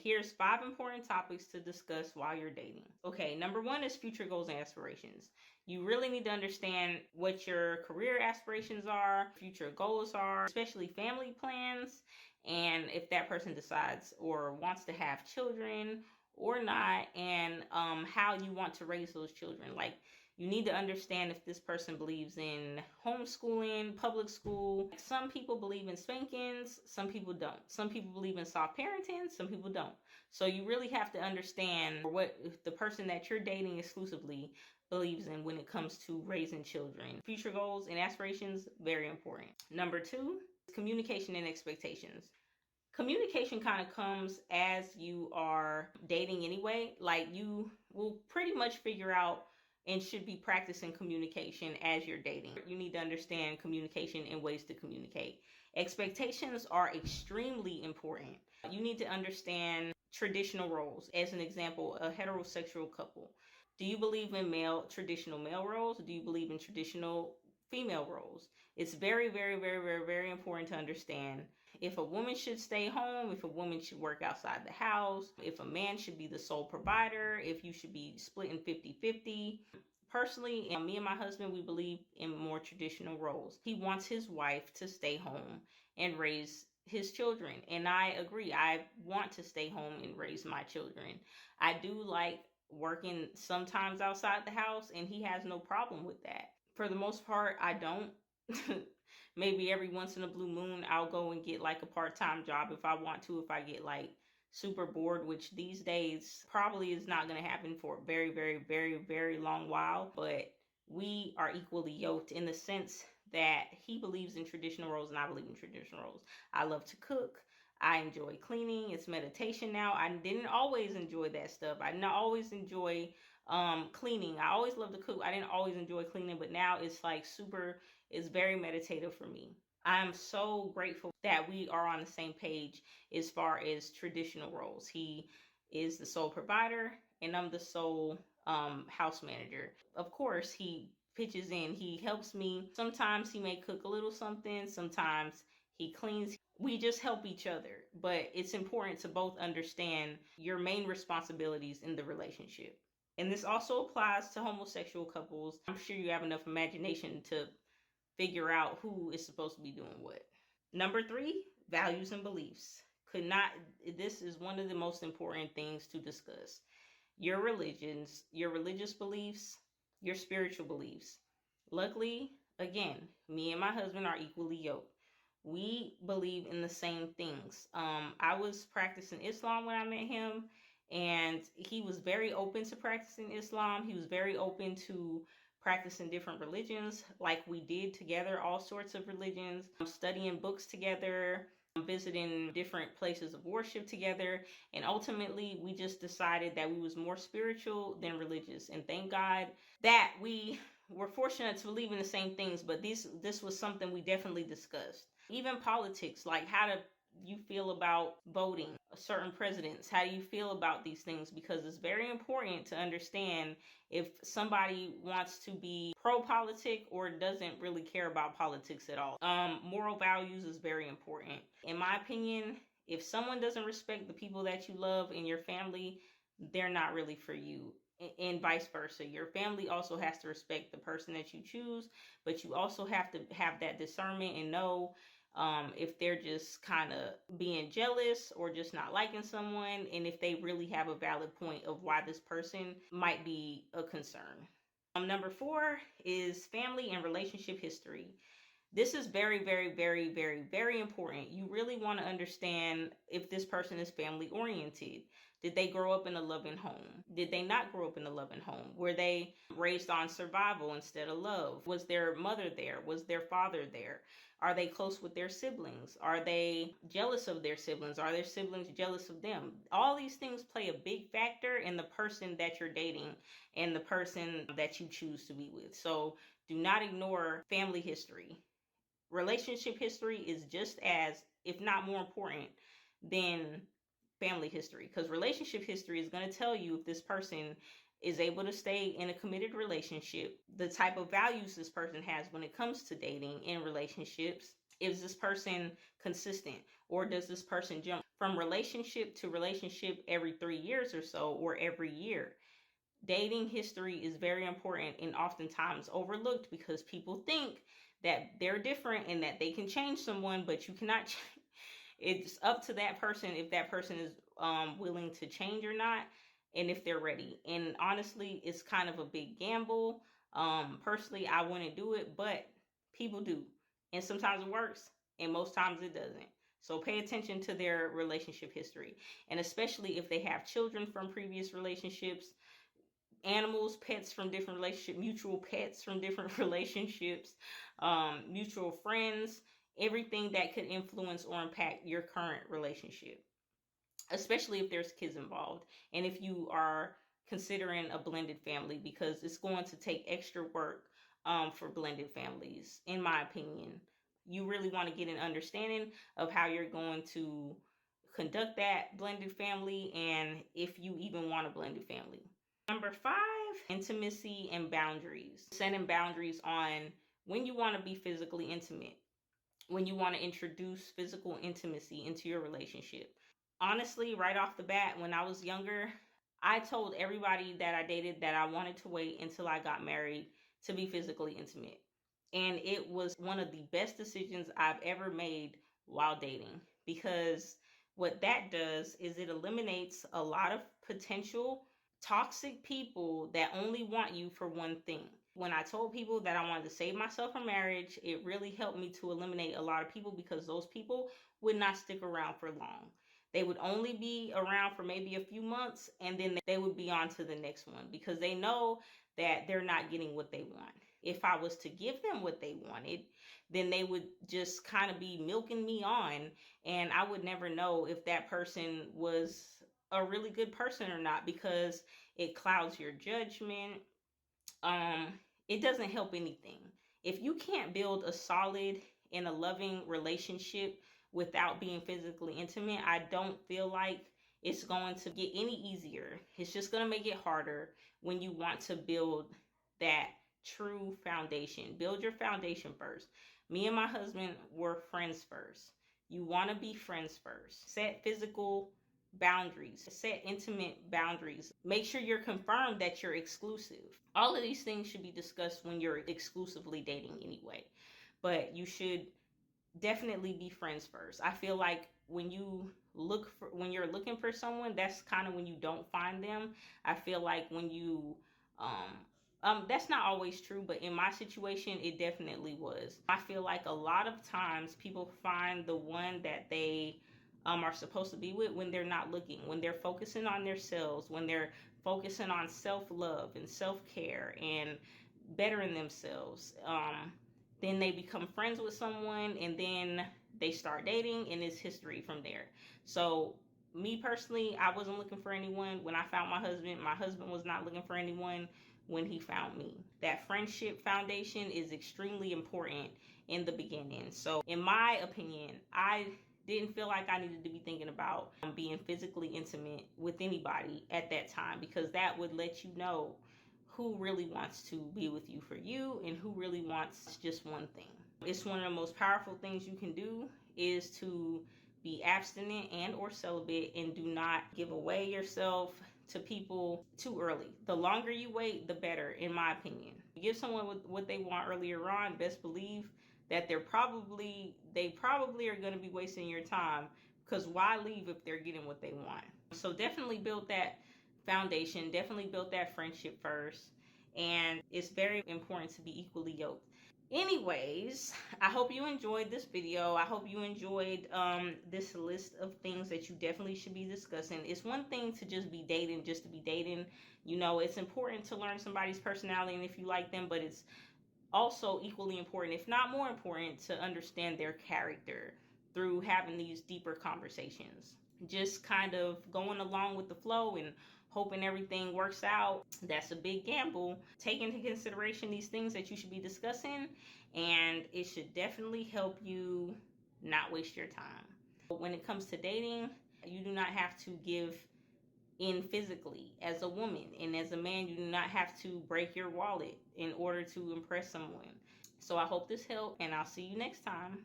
here's 5 important topics to discuss while you're dating. Okay, number 1 is future goals and aspirations. You really need to understand what your career aspirations are, future goals are, especially family plans, and if that person decides or wants to have children or not, and how you want to raise those children. Like, you need to understand if this person believes in homeschooling, public school. Some people believe in spankings, some people don't. Some people believe in soft parenting, some people don't. So you really have to understand what the person that you're dating exclusively believes in when it comes to raising children. Future goals and aspirations, very important. Number 2, communication and expectations. Communication kind of comes as you are dating anyway. Like, you will pretty much figure out and should be practicing communication as you're dating. You need to understand communication and ways to communicate. Expectations are extremely important. You need to understand traditional roles. As an example, a heterosexual couple. Do you believe in traditional male roles? Do you believe in traditional female roles? It's very, very, very, very, very important to understand if a woman should stay home, if a woman should work outside the house, if a man should be the sole provider, if you should be splitting 50-50. Personally, me and my husband, we believe in more traditional roles. He wants his wife to stay home and raise his children. And I agree. I want to stay home and raise my children. I do like working sometimes outside the house, and he has no problem with that. For the most part, I don't. Maybe every once in a blue moon, I'll go and get like a part-time job if I want to, if I get like super bored, which these days probably is not going to happen for a very, very, very, very long while. But we are equally yoked in the sense that he believes in traditional roles and I believe in traditional roles. I love to cook. I enjoy cleaning. It's meditation now. I didn't always enjoy that stuff. I didn't always enjoy cleaning. I always loved to cook. I didn't always enjoy cleaning, but now it's like it's very meditative for me. I'm so grateful that we are on the same page as far as traditional roles. He is the sole provider and I'm the sole house manager. Of course, he pitches in. He helps me. Sometimes he may cook a little something. Sometimes he cleans. We just help each other. But it's important to both understand your main responsibilities in the relationship. And this also applies to homosexual couples. I'm sure you have enough imagination to figure out who is supposed to be doing what. Number 3, values and beliefs. This is one of the most important things to discuss. Your religious beliefs, your spiritual beliefs. Luckily, again, me and my husband are equally yoked. We believe in the same things. I was practicing Islam when I met him, and he was very open to practicing Islam. He was very open to practicing different religions, like we did together, all sorts of religions, studying books together, visiting different places of worship together. And ultimately, we just decided that we was more spiritual than religious. And thank God that we were fortunate to believe in the same things, but this was something we definitely discussed. Even politics, like how do you feel about voting certain presidents? How do you feel about these things? Because it's very important to understand if somebody wants to be pro-politic or doesn't really care about politics at all. Moral values is very important. In my opinion, if someone doesn't respect the people that you love in your family, they're not really for you. And vice versa. Your family also has to respect the person that you choose, but you also have to have that discernment and know if they're just kind of being jealous or just not liking someone, and if they really have a valid point of why this person might be a concern. Number 4 is family and relationship history. This is very, very, very, very, very important. You really want to understand if this person is family oriented. Did they grow up in a loving home? Did they not grow up in a loving home? Were they raised on survival instead of love? Was their mother there? Was their father there? Are they close with their siblings? Are they jealous of their siblings? Are their siblings jealous of them? All these things play a big factor in the person that you're dating and the person that you choose to be with. So do not ignore family history. Relationship history is just as, if not more important than family history, because relationship history is going to tell you if this person is able to stay in a committed relationship, the type of values this person has when it comes to dating and relationships, Is this person consistent, or does this person jump from relationship to relationship every 3 years or so, or every year? Dating history is very important and oftentimes overlooked because people think that they're different and that they can change someone, but you cannot it's up to that person if that person is willing to change or not, and if they're ready. And honestly, it's kind of a big gamble. Personally, I wouldn't do it, but people do, and sometimes it works and most times it doesn't. So pay attention to their relationship history, and especially if they have children from previous relationships, animals, pets from different relationships, mutual pets from different relationships, mutual friends, everything that could influence or impact your current relationship, especially if there's kids involved, and if you are considering a blended family, because it's going to take extra work for blended families, in my opinion. You really want to get an understanding of how you're going to conduct that blended family, and if you even want a blended family. Number 5, intimacy and boundaries. Setting boundaries on when you want to be physically intimate, when you want to introduce physical intimacy into your relationship. Honestly, right off the bat, when I was younger, I told everybody that I dated that I wanted to wait until I got married to be physically intimate. And it was one of the best decisions I've ever made while dating, because what that does is it eliminates a lot of potential toxic people that only want you for one thing. When I told people that I wanted to save myself from marriage, it really helped me to eliminate a lot of people, because those people would not stick around for long. They would only be around for maybe a few months, and then they would be on to the next one, because they know that they're not getting what they want. If I was to give them what they wanted, then they would just kind of be milking me on, and I would never know if that person was a really good person or not, because it clouds your judgment. um it doesn't help anything. If you can't build a solid and a loving relationship without being physically intimate, I don't feel like it's going to get any easier. It's just going to make it harder when you want to build that true foundation. Build your foundation first. Me and my husband were friends first. You want to be friends first. Set physical boundaries, set intimate boundaries. Make sure you're confirmed that you're exclusive. All of these things should be discussed when you're exclusively dating anyway, but you should definitely be friends first. I feel like when you're looking for someone, that's kind of when you don't find them. I feel like when you that's not always true, but in my situation it definitely was. I feel like a lot of times people find the one that they are supposed to be with when they're not looking, when they're focusing on themselves, when they're focusing on self-love and self-care and bettering themselves. Then they become friends with someone, and then they start dating, and it's history from there. So me personally, I wasn't looking for anyone when I found my husband. My husband was not looking for anyone when he found me. That friendship foundation is extremely important in the beginning. So in my opinion, I didn't feel like I needed to be thinking about being physically intimate with anybody at that time, because that would let you know who really wants to be with you for you and who really wants just one thing. It's one of the most powerful things you can do, is to be abstinent and or celibate, and do not give away yourself to people too early. The longer you wait, the better, in my opinion. You give someone what they want earlier on, best believe that they probably are going to be wasting your time, because why leave if they're getting what they want? So definitely build that foundation, definitely build that friendship first, and it's very important to be equally yoked. Anyways, I hope you enjoyed this video. I hope you enjoyed this list of things that you definitely should be discussing. It's one thing to just be dating just to be dating. You know, it's important to learn somebody's personality and if you like them, but it's also equally important, if not more important, to understand their character through having these deeper conversations. Just kind of going along with the flow and hoping everything works out, that's a big gamble. Take into consideration these things that you should be discussing, and it should definitely help you not waste your time. When it comes to dating, you do not have to give in physically as a woman, and as a man you do not have to break your wallet in order to impress someone. So I hope this helped, and I'll see you next time.